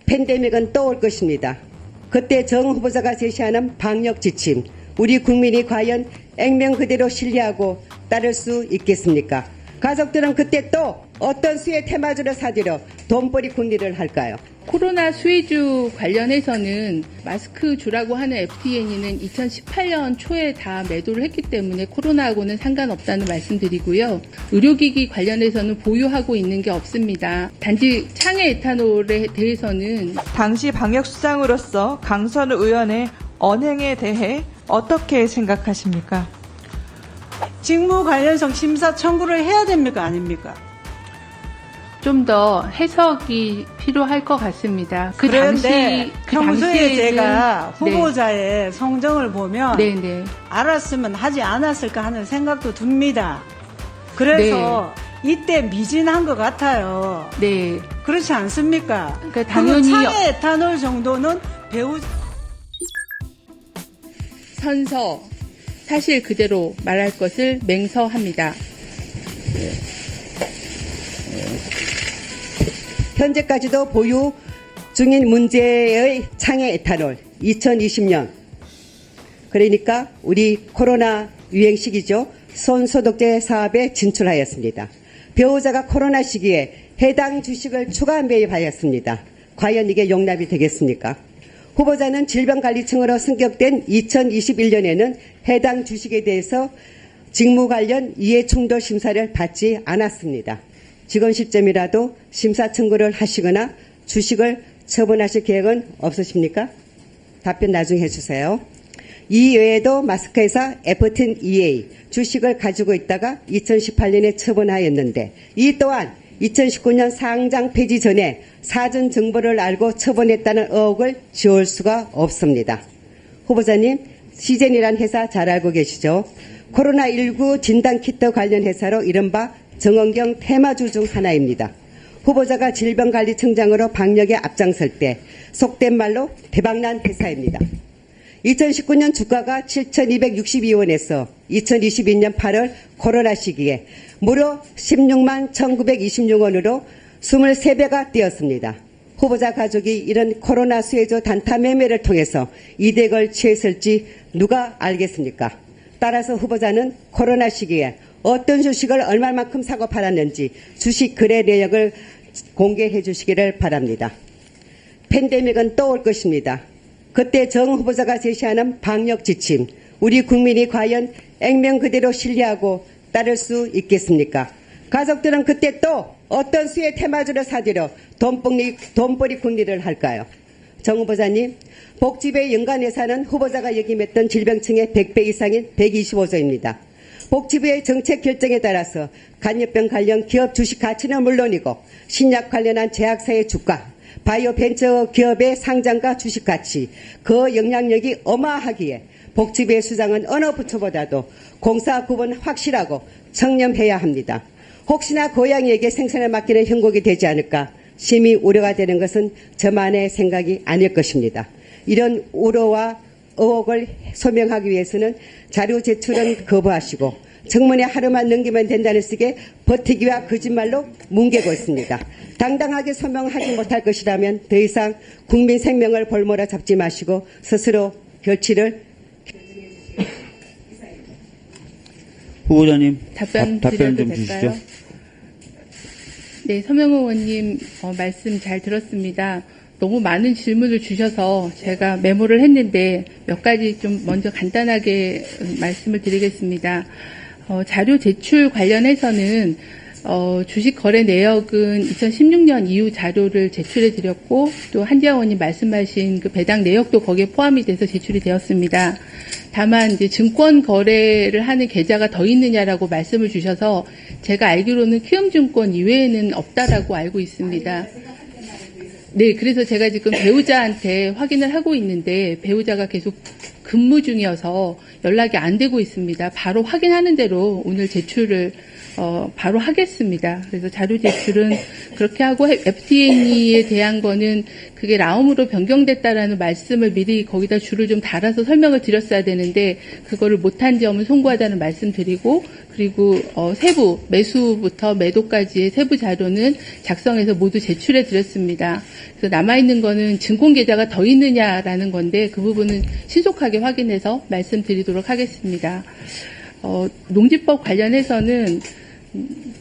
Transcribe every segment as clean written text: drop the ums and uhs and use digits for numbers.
팬데믹은 또 올 것입니다. 그때 정 후보자가 제시하는 방역 지침, 우리 국민이 과연 액면 그대로 신뢰하고 따를 수 있겠습니까? 가족들은 그때 또 어떤 수혜 테마주를 사들여 돈벌이 궁리를 할까요? 코로나 수혜주 관련해서는 마스크 주라고 하는 FTN이는 2018년 초에 다 매도를 했기 때문에 코로나하고는 상관없다는 말씀드리고요. 의료기기 관련해서는 보유하고 있는 게 없습니다. 단지 창해 에탄올에 대해서는 당시 방역수장으로서 강선 의원의 언행에 대해 어떻게 생각하십니까? 직무 관련성 심사 청구를 해야 됩니까? 아닙니까? 좀 더 해석이 필요할 것 같습니다. 그런데 평소에 당시에는 제가 후보자의 성정을 보면 네. 알았으면 하지 않았을까 하는 생각도 듭니다. 그래서 이때 미진한 것 같아요. 네. 그렇지 않습니까? 그러니까 당연히 창의 에탄올 정도는 배우 선서 사실 그대로 말할 것을 맹서합니다. 현재까지도 보유 중인 문제의 창해 에탄올 2020년, 그러니까 우리 코로나 유행 시기죠. 손소독제 사업에 진출하였습니다. 배우자가 코로나 시기에 해당 주식을 추가 매입하였습니다. 과연 이게 용납이 되겠습니까? 후보자는 질병관리청으로 승격된 2021년에는 해당 주식에 대해서 직무 관련 이해충돌 심사를 받지 않았습니다. 지금 시점이라도 심사 청구를 하시거나 주식을 처분하실 계획은 없으십니까? 답변 나중에 해주세요. 이 외에도 마스크회사 F10EA 주식을 가지고 있다가 2018년에 처분하였는데, 이 또한 2019년 상장 폐지 전에 사전 정보를 알고 처분했다는 의혹을 지울 수가 없습니다. 후보자님, 시젠이란 회사 잘 알고 계시죠? 코로나19 진단키트 관련 회사로 이른바 정원경 테마주 중 하나입니다. 후보자가 질병관리청장으로 방역에 앞장설 때 속된 말로 대박난 회사입니다. 2019년 주가가 7,262원에서 2022년 8월 코로나 시기에 무려 16만 1,926원으로 23배가 뛰었습니다. 후보자 가족이 이런 코로나 수혜주 단타 매매를 통해서 이득을 취했을지 누가 알겠습니까? 따라서 후보자는 코로나 시기에 어떤 주식을 얼마만큼 사고 팔았는지 주식 거래 내역을 공개해 주시기를 바랍니다. 팬데믹은 또 올 것입니다. 그때 정 후보자가 제시하는 방역 지침, 우리 국민이 과연 액면 그대로 신뢰하고 따를 수 있겠습니까? 가족들은 그때 또 어떤 수혜 테마주를 사들여 돈벌이 궁리를 할까요? 정 후보자님, 복지부의 연간 예산은 후보자가 역임했던 질병청의 100배 이상인 125조입니다. 복지부의 정책 결정에 따라서 간염병 관련 기업 주식 가치는 물론이고 신약 관련한 제약사의 주가, 바이오 벤처 기업의 상장과 주식 가치, 그 영향력이 어마하기에 복지부의 수장은 어느 부처보다도 공사 구분 확실하고 청렴해야 합니다. 혹시나 고양이에게 생선을 맡기는 형국이 되지 않을까 심히 우려가 되는 것은 저만의 생각이 아닐 것입니다. 이런 우려와 의혹을 소명하기 위해서는 자료 제출은 거부하시고 청문회 하루만 넘기면 된다는 식의 버티기와 거짓말로 뭉개고 있습니다. 당당하게 소명하지 못할 것이라면 더 이상 국민 생명을 볼모로 잡지 마시고 스스로 결치를. 후보자님 답변 좀 드려도 주시죠. 될까요? 네, 서명호 의원님 말씀 잘 들었습니다. 너무 많은 질문을 주셔서 제가 메모를 했는데 몇 가지 좀 먼저 간단하게 말씀을 드리겠습니다. 자료 제출 관련해서는 주식 거래 내역은 2016년 이후 자료를 제출해 드렸고 또 한지아 의원님 말씀하신 그 배당 내역도 거기에 포함이 돼서 제출이 되었습니다. 다만 이제 증권 거래를 하는 계좌가 더 있느냐라고 말씀을 주셔서 제가 알기로는 키움증권 이외에는 없다라고 알고 있습니다. 네, 그래서 제가 지금 배우자한테 확인을 하고 있는데 배우자가 계속 근무 중이어서 연락이 안 되고 있습니다. 바로 확인하는 대로 오늘 제출을 바로 하겠습니다. 그래서 자료 제출은 그렇게 하고 FTN에 대한 거는 그게 라움으로 변경됐다라는 말씀을 미리 거기다 줄을 좀 달아서 설명을 드렸어야 되는데 그거를 못한 점을 송구하다는 말씀드리고 그리고 세부 매수부터 매도까지의 세부 자료는 작성해서 모두 제출해 드렸습니다. 그래서 남아있는 거는 증권 계좌가 더 있느냐라는 건데 그 부분은 신속하게 확인해서 말씀드리도록 하겠습니다. 농지법 관련해서는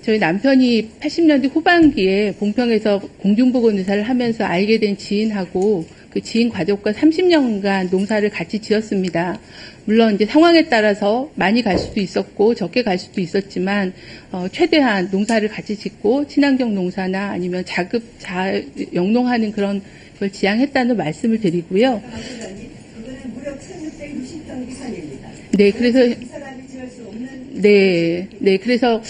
저희 남편이 80년대 후반기에 봉평에서 공중보건 의사를 하면서 알게 된 지인하고 그 지인 가족과 30년간 농사를 같이 지었습니다. 물론 이제 상황에 따라서 많이 갈 수도 있었고 적게 갈 수도 있었지만 최대한 농사를 같이 짓고 친환경 농사나 아니면 영농하는 그런 걸 지향했다는 말씀을 드리고요. 그거는 무려 1660평 이상입니다. 네, 그래서 그래서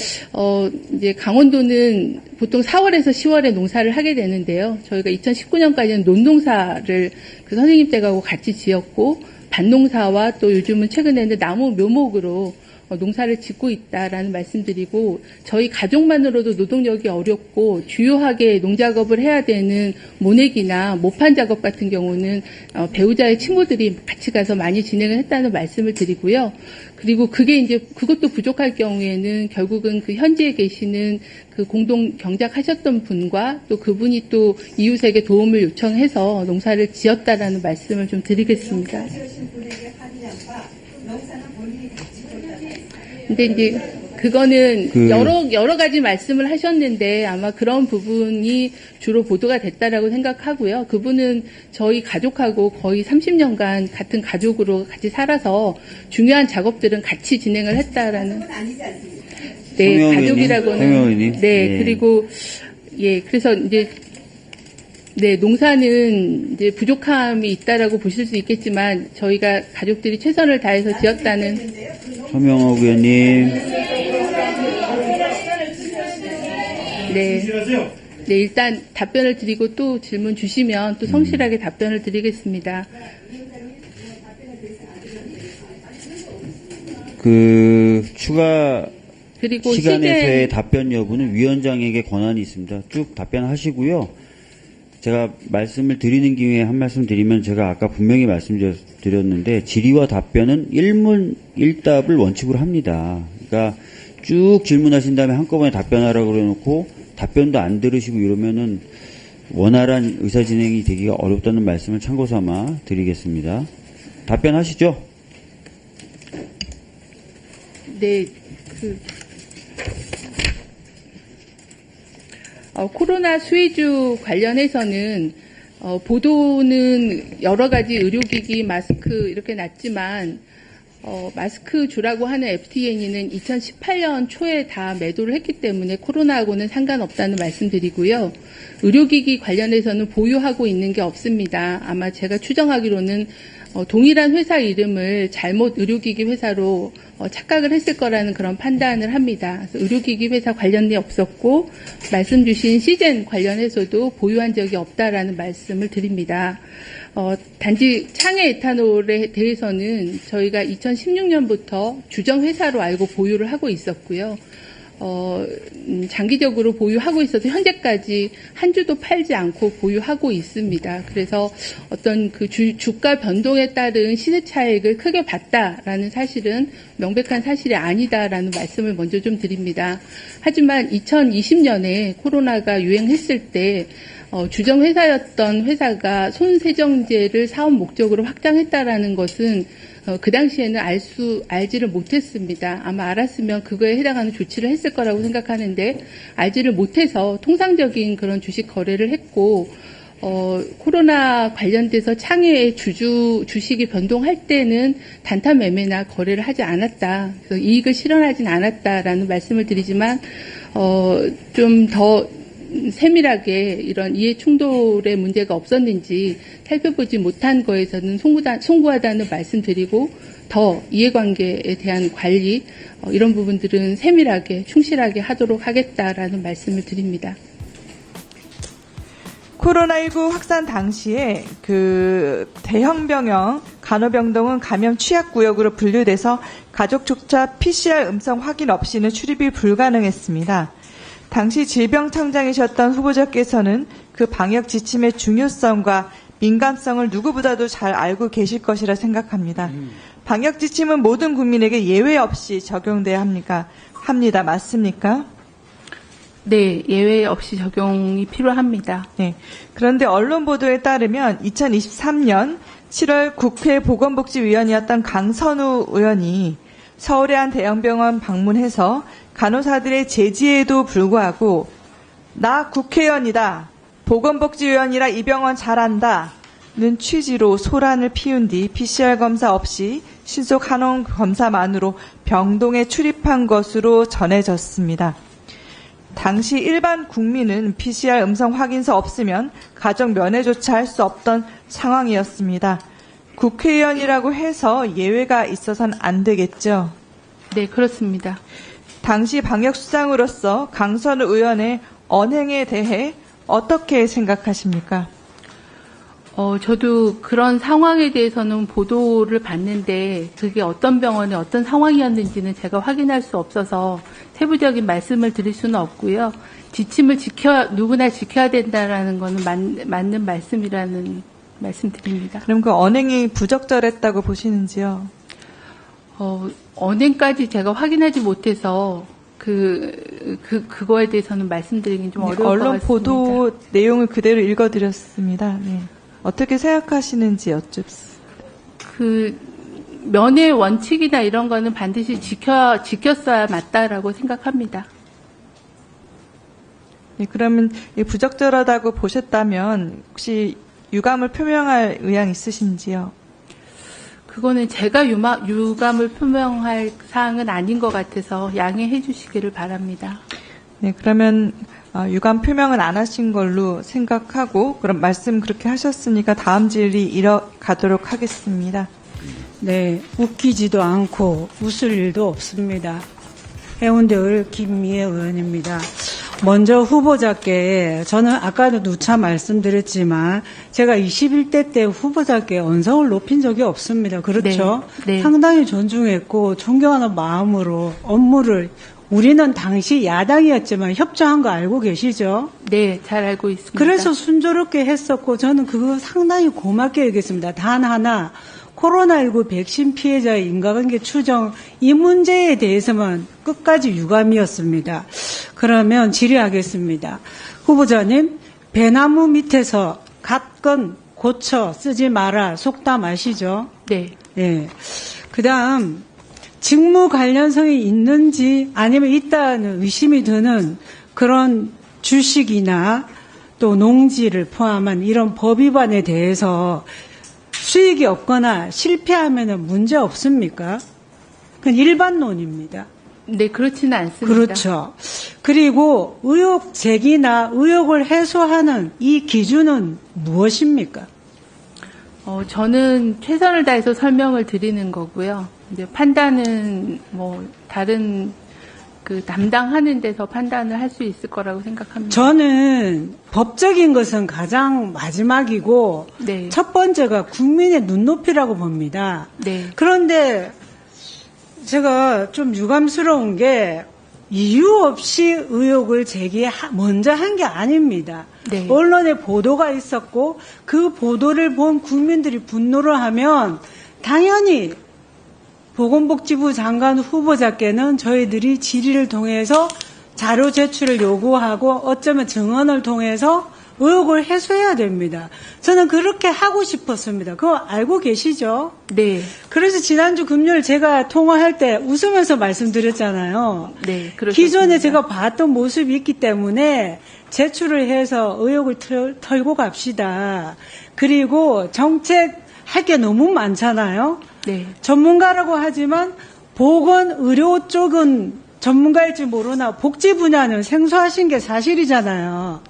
이제 강원도는 보통 4월에서 10월에 농사를 하게 되는데요. 저희가 2019년까지는 논농사를 그 선생님 댁하고 같이 지었고 밭농사와 또 요즘은 최근에는 나무 묘목으로 농사를 짓고 있다라는 말씀드리고 저희 가족만으로도 노동력이 어렵고 주요하게 농작업을 해야 되는 모내기나 모판 작업 같은 경우는 배우자의 친구들이 같이 가서 많이 진행을 했다는 말씀을 드리고요. 그리고 그게 이제 그것도 부족할 경우에는 결국은 그 현지에 계시는 그 공동 경작하셨던 분과 또 그분이 또 이웃에게 도움을 요청해서 농사를 지었다라는 말씀을 좀 드리겠습니다. 근데 이제 그거는 여러 가지 말씀을 하셨는데 아마 그런 부분이 주로 보도가 됐다라고 생각하고요. 그분은 저희 가족하고 거의 30년간 같은 가족으로 같이 살아서 중요한 작업들은 같이 진행을 했다라는. 네, 가족이라고는. 네, 그리고 그래서 이제 농사는 이제 부족함이 있다라고 보실 수 있겠지만 저희가 가족들이 최선을 다해서 지었다는. 서명옥 의원님. 네, 일단 답변을 드리고 또 질문 주시면 또 성실하게 답변을 드리겠습니다. 추가 그리고 시간에서의 답변 여부는 위원장에게 권한이 있습니다. 쭉 답변하시고요. 제가 말씀을 드리는 기회에 한 말씀 드리면 제가 아까 분명히 말씀드렸는데 질의와 답변은 일문 일답을 원칙으로 합니다. 그러니까 쭉 질문하신 다음에 한꺼번에 답변하라고 그래놓고 답변도 안 들으시고 이러면은 원활한 의사진행이 되기가 어렵다는 말씀을 참고삼아 드리겠습니다. 답변하시죠? 네, 코로나 수혜주 관련해서는 보도는 여러 가지 의료기기, 마스크 이렇게 났지만 마스크 주라고 하는 FTN에는 2018년 초에 다 매도를 했기 때문에 코로나하고는 상관없다는 말씀드리고요. 의료기기 관련해서는 보유하고 있는 게 없습니다. 아마 제가 추정하기로는 동일한 회사 이름을 잘못 의료기기 회사로 착각을 했을 거라는 그런 판단을 합니다. 그래서 의료기기 회사 관련이 없었고 말씀 주신 시젠 관련해서도 보유한 적이 없다라는 말씀을 드립니다. 단지 창해 에탄올에 대해서는 저희가 2016년부터 주정회사로 알고 보유를 하고 있었고요. 장기적으로 보유하고 있어서 현재까지 한 주도 팔지 않고 보유하고 있습니다. 그래서 어떤 그 주가 변동에 따른 시세 차익을 크게 봤다라는 사실은 명백한 사실이 아니다라는 말씀을 먼저 좀 드립니다. 하지만 2020년에 코로나가 유행했을 때 주정회사였던 회사가 손세정제를 사업 목적으로 확장했다라는 것은 그 당시에는 알지를 못했습니다. 아마 알았으면 그거에 해당하는 조치를 했을 거라고 생각하는데 알지를 못해서 통상적인 그런 주식 거래를 했고 코로나 관련돼서 창해의 주식이 변동할 때는 단타 매매나 거래를 하지 않았다. 그래서 이익을 실현하진 않았다라는 말씀을 드리지만 좀 더 세밀하게 이런 이해 충돌의 문제가 없었는지 살펴보지 못한 거에서는 송구하다는 말씀드리고 더 이해관계에 대한 관리 이런 부분들은 세밀하게 충실하게 하도록 하겠다라는 말씀을 드립니다. 코로나19 확산 당시에 그 대형 병영 간호병동은 감염 취약구역으로 분류돼서 가족조차 PCR 음성 확인 없이는 출입이 불가능했습니다. 당시 질병청장이셨던 후보자께서는 그 방역 지침의 중요성과 민감성을 누구보다도 잘 알고 계실 것이라 생각합니다. 방역 지침은 모든 국민에게 예외 없이 적용돼야 합니다. 맞습니까? 네, 예외 없이 적용이 필요합니다. 네. 그런데 언론 보도에 따르면 2023년 7월 국회 보건복지위원이었던 강선우 의원이 서울의 한 대형병원 방문해서 간호사들의 제지에도 불구하고 나 국회의원이다. 보건복지위원이라 이 병원 잘한다. 는 취지로 소란을 피운 뒤 PCR 검사 없이 신속 한원 검사만으로 병동에 출입한 것으로 전해졌습니다. 당시 일반 국민은 PCR 음성 확인서 없으면 가족 면회조차 할 수 없던 상황이었습니다. 국회의원이라고 해서 예외가 있어서는 안 되겠죠? 네, 그렇습니다. 당시 방역수장으로서 강선우 의원의 언행에 대해 어떻게 생각하십니까? 저도 그런 상황에 대해서는 보도를 봤는데 그게 어떤 병원에 어떤 상황이었는지는 제가 확인할 수 없어서 세부적인 말씀을 드릴 수는 없고요. 지침을 누구나 지켜야 된다라는 거는 맞는 말씀이라는 말씀드립니다. 그럼 그 언행이 부적절했다고 보시는지요? 언행까지 제가 확인하지 못해서 그거에 대해서는 말씀드리긴 좀 어려울 것 같습니다. 언론 보도 내용을 그대로 읽어드렸습니다. 네. 어떻게 생각하시는지 여쭙습니다. 면회 원칙이나 이런 거는 반드시 지켰어야 맞다라고 생각합니다. 네, 그러면 부적절하다고 보셨다면 혹시 유감을 표명할 의향 있으신지요? 그거는 제가 유감을 표명할 사항은 아닌 것 같아서 양해해 주시기를 바랍니다. 네, 그러면 유감 표명은 안 하신 걸로 생각하고 그럼 말씀 그렇게 하셨으니까 다음 질의 이어가도록 하겠습니다. 네, 웃기지도 않고 웃을 일도 없습니다. 해운대을 김미애 의원입니다. 먼저 후보자께 저는 아까도 누차 말씀드렸지만 제가 21대 때 후보자께 언성을 높인 적이 없습니다. 그렇죠? 네, 네. 상당히 존중했고 존경하는 마음으로 업무를 우리는 당시 야당이었지만 협조한 거 알고 계시죠? 네, 잘 알고 있습니다. 그래서 순조롭게 했었고 저는 그거 상당히 고맙게 여겼습니다. 단 하나 코로나19 백신 피해자의 인과관계 추정 이 문제에 대해서만 끝까지 유감이었습니다. 그러면 질의하겠습니다. 후보자님, 배나무 밑에서 갓건 고쳐 쓰지 마라 속담 아시죠? 네. 네. 그다음 직무 관련성이 있는지 아니면 있다는 의심이 드는 그런 주식이나 또 농지를 포함한 이런 법 위반에 대해서 수익이 없거나 실패하면 문제 없습니까? 그건 일반론입니다. 네, 그렇지는 않습니다. 그렇죠. 그리고 의혹 제기나 의혹을 해소하는 이 기준은 무엇입니까? 저는 최선을 다해서 설명을 드리는 거고요. 이제 판단은 다른 담당하는 데서 판단을 할 수 있을 거라고 생각합니다. 저는 법적인 것은 가장 마지막이고 네. 첫 번째가 국민의 눈높이라고 봅니다. 네. 그런데 제가 좀 유감스러운 게 이유 없이 의혹을 먼저 한 게 아닙니다. 네. 언론에 보도가 있었고 그 보도를 본 국민들이 분노를 하면 당연히 보건복지부 장관 후보자께는 저희들이 질의를 통해서 자료 제출을 요구하고 어쩌면 증언을 통해서 의혹을 해소해야 됩니다. 저는 그렇게 하고 싶었습니다. 그거 알고 계시죠? 네. 그래서 지난주 금요일 제가 통화할 때 웃으면서 말씀드렸잖아요. 네. 그렇습니다. 기존에 제가 봤던 모습이 있기 때문에 제출을 해서 의혹을 털고 갑시다. 그리고 정책 할 게 너무 많잖아요. 네. 전문가라고 하지만 보건 의료 쪽은 전문가일지 모르나 복지 분야는 생소하신 게 사실이잖아요.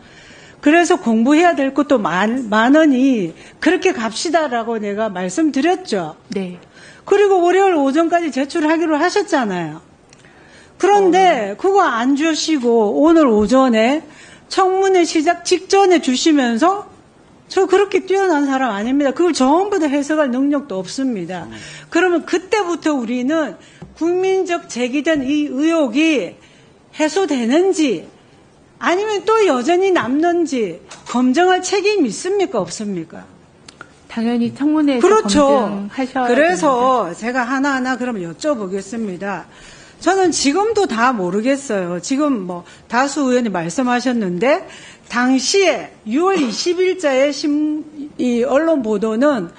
그래서 공부해야 될 것도 많으니 그렇게 갑시다라고 내가 말씀드렸죠. 네. 그리고 월요일 오전까지 제출하기로 하셨잖아요. 그런데 그거 안 주시고 오늘 오전에 청문회 시작 직전에 주시면서 저 그렇게 뛰어난 사람 아닙니다. 그걸 전부 다 해석할 능력도 없습니다. 그러면 그때부터 우리는 국민적 제기된 이 의혹이 해소되는지 아니면 또 여전히 남는지 검증할 책임이 있습니까? 없습니까? 당연히 청문회에서 그렇죠. 검증하셔야 그래서 됩니다. 제가 하나하나 그러면 여쭤보겠습니다. 저는 지금도 다 모르겠어요. 지금 뭐 다수 의원이 말씀하셨는데 당시에 6월 20일자의 이 언론 보도는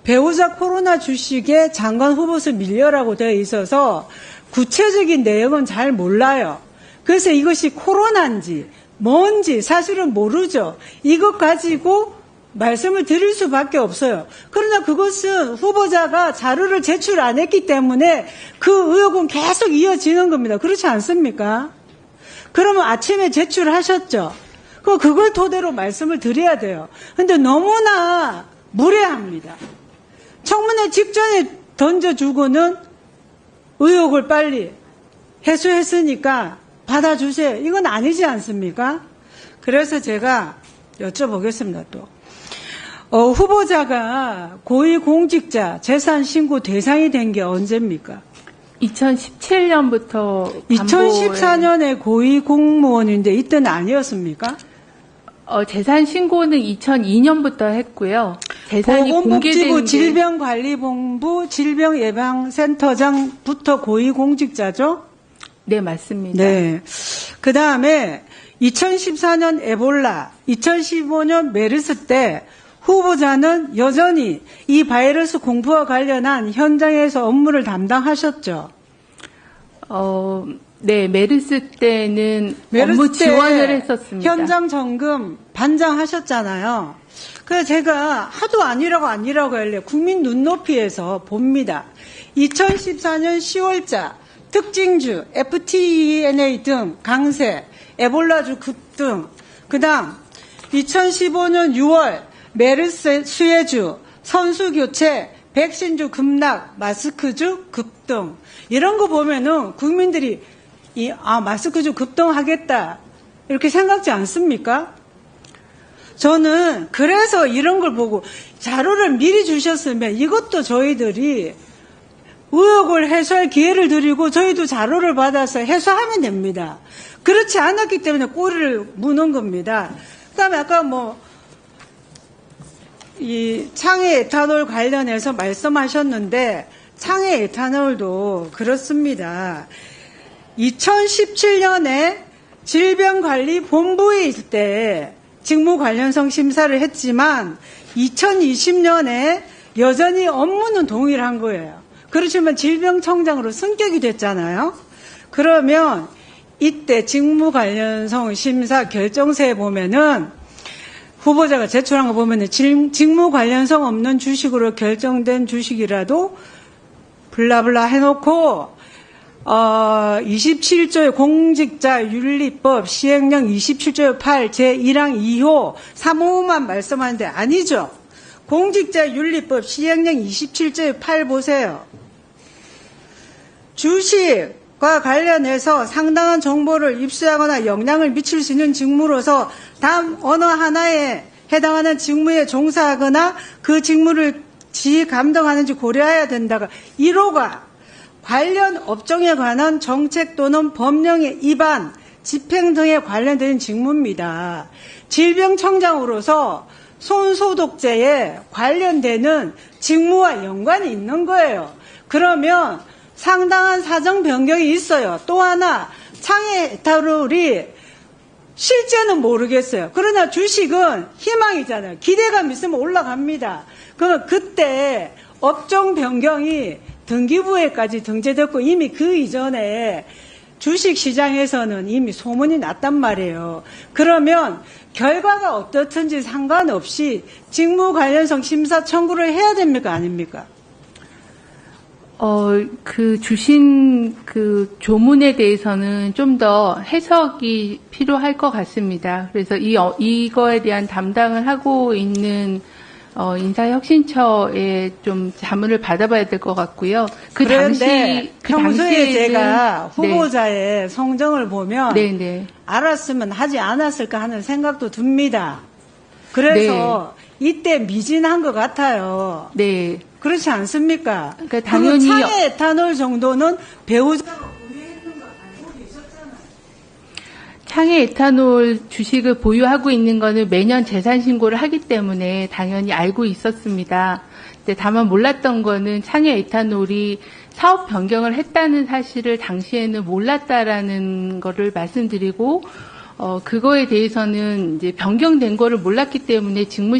배우자 코로나 주식에 장관 후보수 밀려라고 되어 있어서 구체적인 내용은 잘 몰라요. 그래서 이것이 코로나인지 뭔지 사실은 모르죠. 이것 가지고 말씀을 드릴 수밖에 없어요. 그러나 그것은 후보자가 자료를 제출 안 했기 때문에 그 의혹은 계속 이어지는 겁니다. 그렇지 않습니까? 그러면 아침에 제출하셨죠. 그걸 토대로 말씀을 드려야 돼요. 근데 너무나 무례합니다. 청문회 직전에 던져주고는 의혹을 빨리 해소했으니까 받아주세요. 이건 아니지 않습니까? 그래서 제가 여쭤보겠습니다, 또. 후보자가 고위공직자 재산 신고 대상이 된 게 언제입니까? 2017년부터 2014년에 고위공무원인데 이때는 아니었습니까? 재산 신고는 2002년부터 했고요. 재산이 보건복지부 공개된 게 질병관리본부 질병예방센터장부터 고위공직자죠? 네, 맞습니다. 네. 그 다음에 2014년 에볼라, 2015년 메르스 때 후보자는 여전히 이 바이러스 공포와 관련한 현장에서 업무를 담당하셨죠. 네, 메르스 때는 메르스 업무 때 지원을 했었습니다. 현장 점검 반장하셨잖아요. 그래서 제가 하도 아니라고 할래 국민 눈높이에서 봅니다. 2014년 10월자 특징주, FTENA 등 강세, 에볼라주 급등, 그 다음 2015년 6월 메르스 수혜주, 선수교체, 백신주 급락, 마스크주 급등 이런 거 보면은 국민들이 마스크주 급등하겠다 이렇게 생각지 않습니까? 저는 그래서 이런 걸 보고 자료를 미리 주셨으면 이것도 저희들이 의혹을 해소할 기회를 드리고 저희도 자료를 받아서 해소하면 됩니다. 그렇지 않았기 때문에 꼬리를 무는 겁니다. 그다음에 아까 이 창해 에탄올 관련해서 말씀하셨는데 창해 에탄올도 그렇습니다. 2017년에 질병관리본부에 있을 때 직무 관련성 심사를 했지만 2020년에 여전히 업무는 동일한 거예요. 그렇지만 질병청장으로 승격이 됐잖아요. 그러면 이때 직무 관련성 심사 결정서에 보면은 후보자가 제출한 거 보면은 직무 관련성 없는 주식으로 결정된 주식이라도 블라블라 해놓고 27조의 공직자윤리법 시행령 27조 8 제1항 2호 3호만 말씀하는데 아니죠. 공직자윤리법 시행령 27조 8 보세요. 주식과 관련해서 상당한 정보를 입수하거나 영향을 미칠 수 있는 직무로서 다음 어느 하나에 해당하는 직무에 종사하거나 그 직무를 지휘 감독하는지 고려해야 된다가 1호가 관련 업종에 관한 정책 또는 법령의 위반, 집행 등에 관련된 직무입니다. 질병청장으로서 손소독제에 관련되는 직무와 연관이 있는 거예요. 그러면 상당한 사정 변경이 있어요. 또 하나 창해 에탄올이 실제는 모르겠어요. 그러나 주식은 희망이잖아요. 기대감 있으면 올라갑니다. 그러면 그때 업종 변경이 등기부에까지 등재됐고 이미 그 이전에 주식시장에서는 이미 소문이 났단 말이에요. 그러면 결과가 어떻든지 상관없이 직무 관련성 심사 청구를 해야 됩니까? 아닙니까? 그 주신 그 조문에 대해서는 좀 더 해석이 필요할 것 같습니다. 그래서 이거에 대한 담당을 하고 있는 인사혁신처에 좀 자문을 받아봐야 될 것 같고요. 그런데 평소에 당시에는- 제가 후보자의 성정을 보면 네. 알았으면 하지 않았을까 하는 생각도 듭니다. 그래서 이때 미진한 것 같아요. 네. 그렇지 않습니까? 그러니까 당연히 창의 에탄올 정도는 배우자가 구매했는 거 알고 계셨잖아요. 창의 에탄올 주식을 보유하고 있는 거는 매년 재산 신고를 하기 때문에 당연히 알고 있었습니다. 근데 다만 몰랐던 거는 창의 에탄올이 사업 변경을 했다는 사실을 당시에는 몰랐다라는 거를 말씀드리고, 그거에 대해서는 이제 변경된 거를 몰랐기 때문에 직무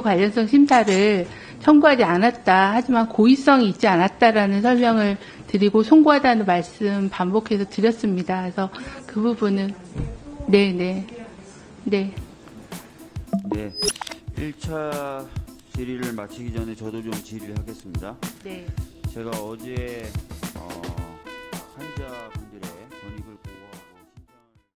관련성 심사를 청구하지 않았다. 하지만 고의성이 있지 않았다라는 설명을 드리고 송구하다는 말씀 반복해서 드렸습니다. 그래서 그 부분은 네. 네. 1차 질의를 마치기 전에 저도 좀 질의를 하겠습니다. 네. 제가 어제 환자분들의